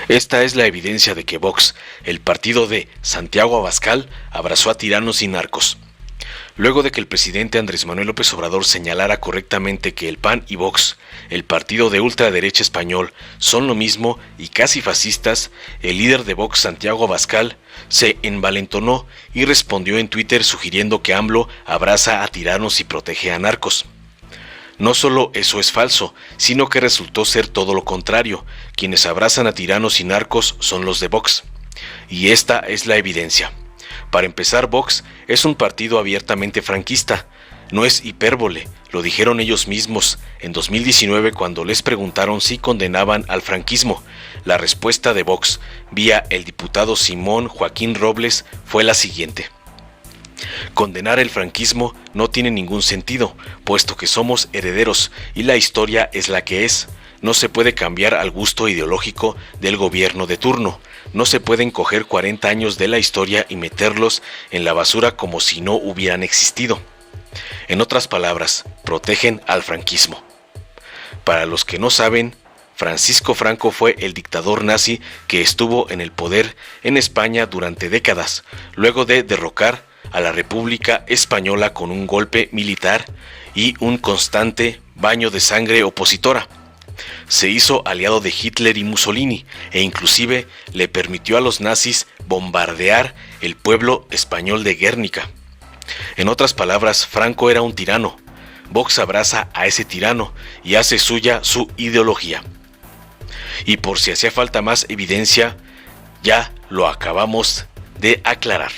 Esta es la evidencia de que Vox, el partido de Santiago Abascal, abrazó a tiranos y narcos. Luego de que el presidente Andrés Manuel López Obrador señalara correctamente que el PAN y Vox, el partido de ultraderecha español, son lo mismo y casi fascistas, el líder de Vox, Santiago Abascal, se envalentonó y respondió en Twitter sugiriendo que AMLO abraza a tiranos y protege a narcos. No solo eso es falso, sino que resultó ser todo lo contrario. Quienes abrazan a tiranos y narcos son los de Vox. Y esta es la evidencia. Para empezar, Vox es un partido abiertamente franquista. No es hipérbole, lo dijeron ellos mismos en 2019 cuando les preguntaron si condenaban al franquismo. La respuesta de Vox, vía el diputado Simón Joaquín Robles, fue la siguiente: condenar el franquismo no tiene ningún sentido, puesto que somos herederos y la historia es la que es. No se puede cambiar al gusto ideológico del gobierno de turno. No se pueden coger 40 años de la historia y meterlos en la basura como si no hubieran existido. En otras palabras, protegen al franquismo. Para los que no saben, Francisco Franco fue el dictador nazi que estuvo en el poder en España durante décadas, luego de derrocar a la República Española con un golpe militar y un constante baño de sangre opositora. Se hizo aliado de Hitler y Mussolini e inclusive le permitió a los nazis bombardear el pueblo español de Guernica. En otras palabras, Franco era un tirano. Vox abraza a ese tirano y hace suya su ideología. Y por si hacía falta más evidencia, ya lo acabamos de aclarar.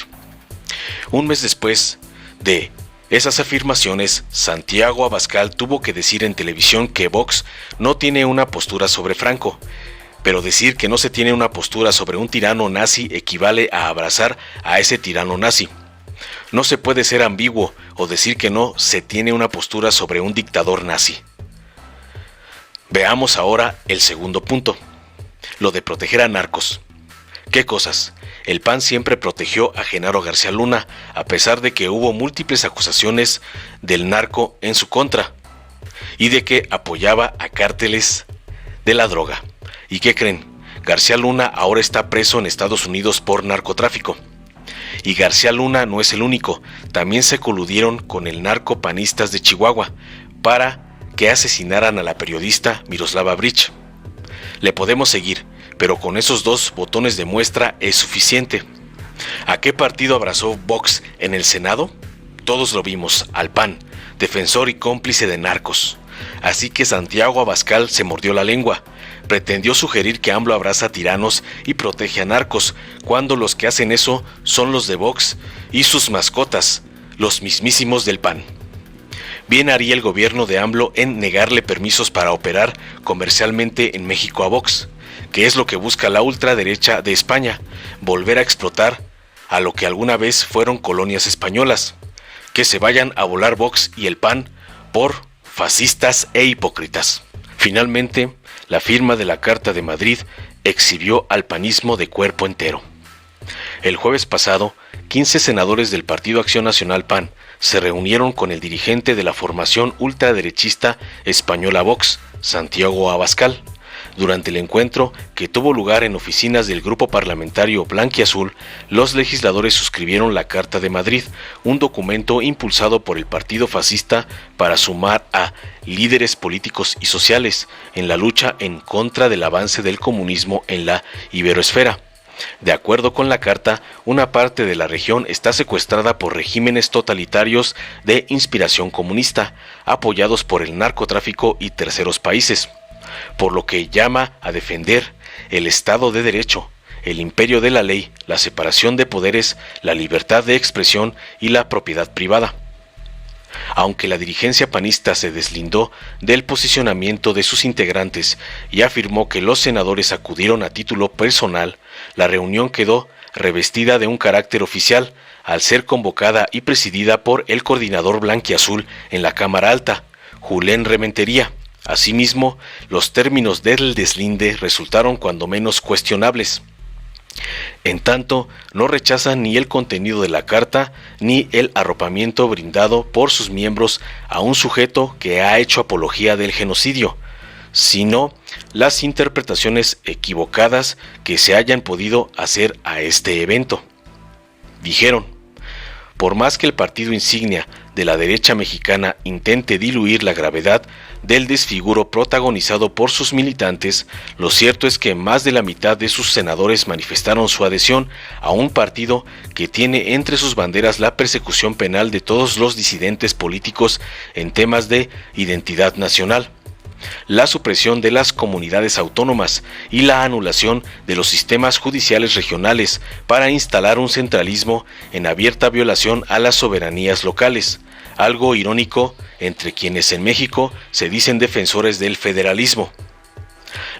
Un mes después de esas afirmaciones, Santiago Abascal tuvo que decir en televisión que Vox no tiene una postura sobre Franco, pero decir que no se tiene una postura sobre un tirano nazi equivale a abrazar a ese tirano nazi. No se puede ser ambiguo o decir que no se tiene una postura sobre un dictador nazi. Veamos ahora el segundo punto, lo de proteger a narcos. ¿Qué cosas? El PAN siempre protegió a Genaro García Luna, a pesar de que hubo múltiples acusaciones del narco en su contra y de que apoyaba a cárteles de la droga. ¿Y qué creen? García Luna ahora está preso en Estados Unidos por narcotráfico. Y García Luna no es el único, también se coludieron con el narco panistas de Chihuahua para que asesinaran a la periodista Miroslava Bridge. Le podemos seguir, pero con esos dos botones de muestra es suficiente. ¿A qué partido abrazó Vox en el Senado? Todos lo vimos, al PAN, defensor y cómplice de narcos. Así que Santiago Abascal se mordió la lengua. Pretendió sugerir que AMLO abraza a tiranos y protege a narcos, cuando los que hacen eso son los de Vox y sus mascotas, los mismísimos del PAN. Bien haría el gobierno de AMLO en negarle permisos para operar comercialmente en México a Vox, que es lo que busca la ultraderecha de España, volver a explotar a lo que alguna vez fueron colonias españolas. Que se vayan a volar Vox y el PAN por fascistas e hipócritas. Finalmente, la firma de la Carta de Madrid exhibió al panismo de cuerpo entero. El jueves pasado, 15 senadores del Partido Acción Nacional PAN se reunieron con el dirigente de la formación ultraderechista española Vox, Santiago Abascal. Durante el encuentro, que tuvo lugar en oficinas del grupo parlamentario Blanquiazul, los legisladores suscribieron la Carta de Madrid, un documento impulsado por el partido fascista para sumar a líderes políticos y sociales en la lucha en contra del avance del comunismo en la iberoesfera. De acuerdo con la carta, una parte de la región está secuestrada por regímenes totalitarios de inspiración comunista, apoyados por el narcotráfico y terceros países, por lo que llama a defender el Estado de Derecho, el imperio de la ley, la separación de poderes, la libertad de expresión y la propiedad privada. Aunque la dirigencia panista se deslindó del posicionamiento de sus integrantes y afirmó que los senadores acudieron a título personal, la reunión quedó revestida de un carácter oficial al ser convocada y presidida por el coordinador blanquiazul en la Cámara Alta, Julen Rementería. Asimismo, los términos del deslinde resultaron cuando menos cuestionables. En tanto, no rechazan ni el contenido de la carta ni el arropamiento brindado por sus miembros a un sujeto que ha hecho apología del genocidio. sino las interpretaciones equivocadas que se hayan podido hacer a este evento. Dijeron: por más que el partido insignia de la derecha mexicana intente diluir la gravedad del desfiguro protagonizado por sus militantes, lo cierto es que más de la mitad de sus senadores manifestaron su adhesión a un partido que tiene entre sus banderas la persecución penal de todos los disidentes políticos en temas de identidad nacional, la supresión de las comunidades autónomas y la anulación de los sistemas judiciales regionales para instalar un centralismo en abierta violación a las soberanías locales, algo irónico entre quienes en México se dicen defensores del federalismo.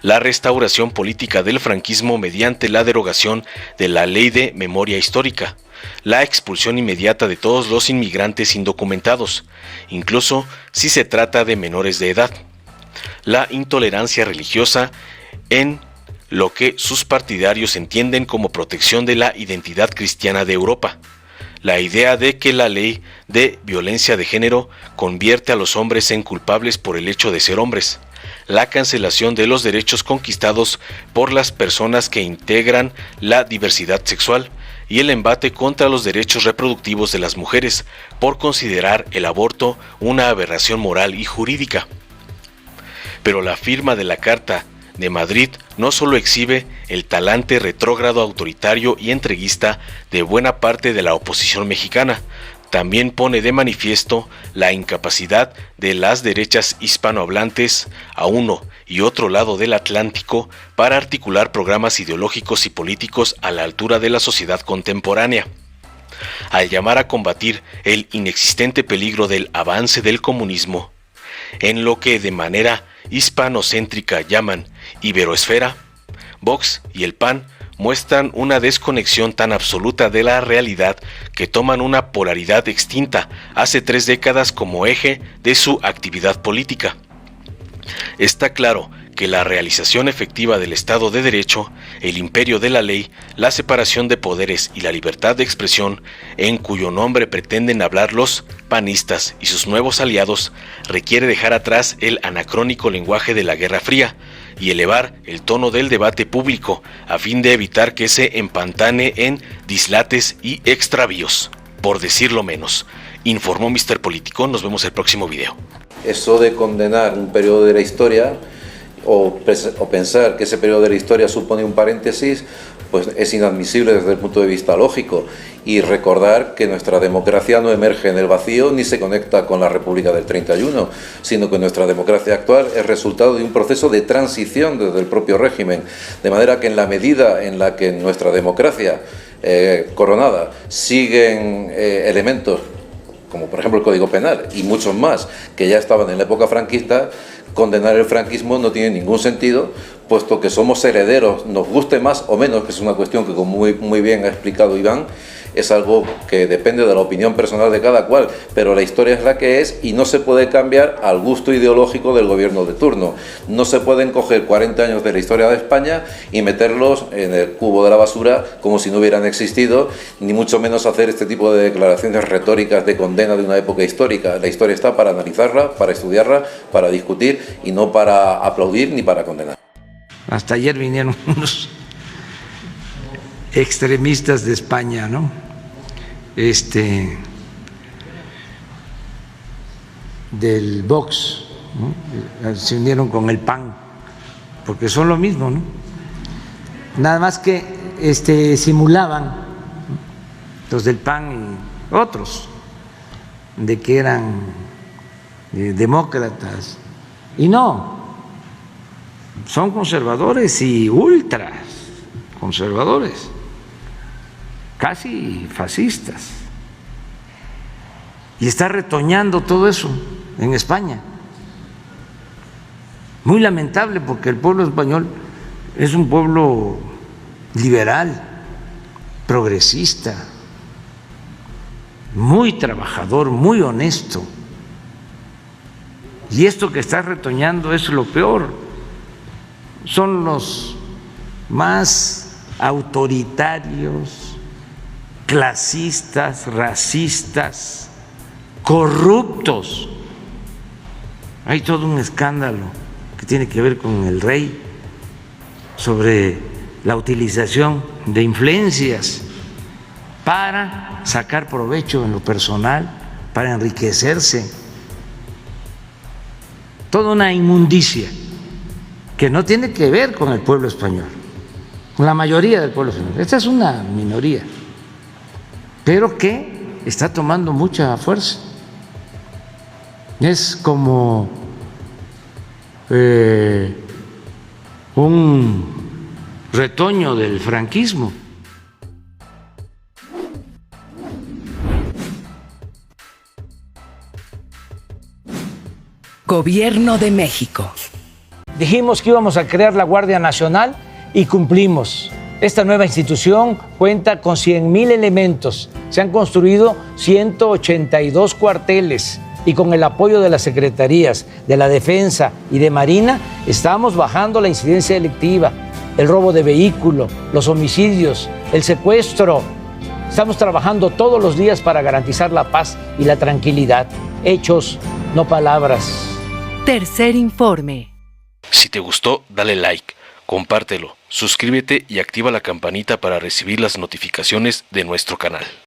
La restauración política del franquismo mediante la derogación de la Ley de Memoria Histórica, la expulsión inmediata de todos los inmigrantes indocumentados, incluso si se trata de menores de edad, la intolerancia religiosa en lo que sus partidarios entienden como protección de la identidad cristiana de Europa, la idea de que la ley de violencia de género convierte a los hombres en culpables por el hecho de ser hombres, la cancelación de los derechos conquistados por las personas que integran la diversidad sexual y el embate contra los derechos reproductivos de las mujeres por considerar el aborto una aberración moral y jurídica. Pero la firma de la Carta de Madrid no solo exhibe el talante retrógrado, autoritario y entreguista de buena parte de la oposición mexicana, también pone de manifiesto la incapacidad de las derechas hispanohablantes a uno y otro lado del Atlántico para articular programas ideológicos y políticos a la altura de la sociedad contemporánea. Al llamar a combatir el inexistente peligro del avance del comunismo, en lo que de manera hispanocéntrica llaman iberoesfera, Vox y el PAN muestran una desconexión tan absoluta de la realidad que toman una polaridad extinta hace 3 décadas como eje de su actividad política. Está claro que la realización efectiva del Estado de Derecho, el imperio de la ley, la separación de poderes y la libertad de expresión, en cuyo nombre pretenden hablar los panistas y sus nuevos aliados, requiere dejar atrás el anacrónico lenguaje de la Guerra Fría y elevar el tono del debate público a fin de evitar que se empantane en dislates y extravíos, por decirlo menos. Informó Mr. Político. Nos vemos el próximo video. Eso de condenar un periodo de la historia o pensar que ese periodo de la historia supone un paréntesis, pues es inadmisible desde el punto de vista lógico. Y recordar que nuestra democracia no emerge en el vacío ni se conecta con la República del 31, sino que nuestra democracia actual es resultado de un proceso de transición desde el propio régimen, de manera que en la medida en la que nuestra democracia coronada siguen elementos como por ejemplo el Código Penal y muchos más que ya estaban en la época franquista, condenar el franquismo no tiene ningún sentido, puesto que somos herederos, nos guste más o menos, que es una cuestión que como muy bien ha explicado Iván, es algo que depende de la opinión personal de cada cual, pero la historia es la que es y no se puede cambiar al gusto ideológico del gobierno de turno. No se pueden coger 40 años de la historia de España y meterlos en el cubo de la basura como si no hubieran existido, ni mucho menos hacer este tipo de declaraciones retóricas de condena de una época histórica. La historia está para analizarla, para estudiarla, para discutir y no para aplaudir ni para condenar. Hasta ayer vinieron unos extremistas de España, ¿no? Del Vox, ¿no? Se unieron con el PAN, porque son lo mismo, ¿no? Nada más que simulaban los del PAN y otros de que eran demócratas, y no, son conservadores y ultras conservadores, casi fascistas, y está retoñando todo eso en España. Muy lamentable, porque el pueblo español es un pueblo liberal, progresista, muy trabajador, muy honesto, y esto que está retoñando es lo peor. Son los más autoritarios, clasistas, racistas, corruptos. Hay todo un escándalo que tiene que ver con el rey, sobre la utilización de influencias para sacar provecho en lo personal, para enriquecerse. Toda una inmundicia que no tiene que ver con el pueblo español, con la mayoría del pueblo español. Esta es una minoría, pero que está tomando mucha fuerza. Es como un retoño del franquismo. Gobierno de México. Dijimos que íbamos a crear la Guardia Nacional y cumplimos. Esta nueva institución cuenta con 100,000 elementos. Se han construido 182 cuarteles y con el apoyo de las secretarías de la Defensa y de Marina estamos bajando la incidencia delictiva, el robo de vehículo, los homicidios, el secuestro. Estamos trabajando todos los días para garantizar la paz y la tranquilidad. Hechos, no palabras. Tercer informe. Si te gustó, dale like, compártelo, suscríbete y activa la campanita para recibir las notificaciones de nuestro canal.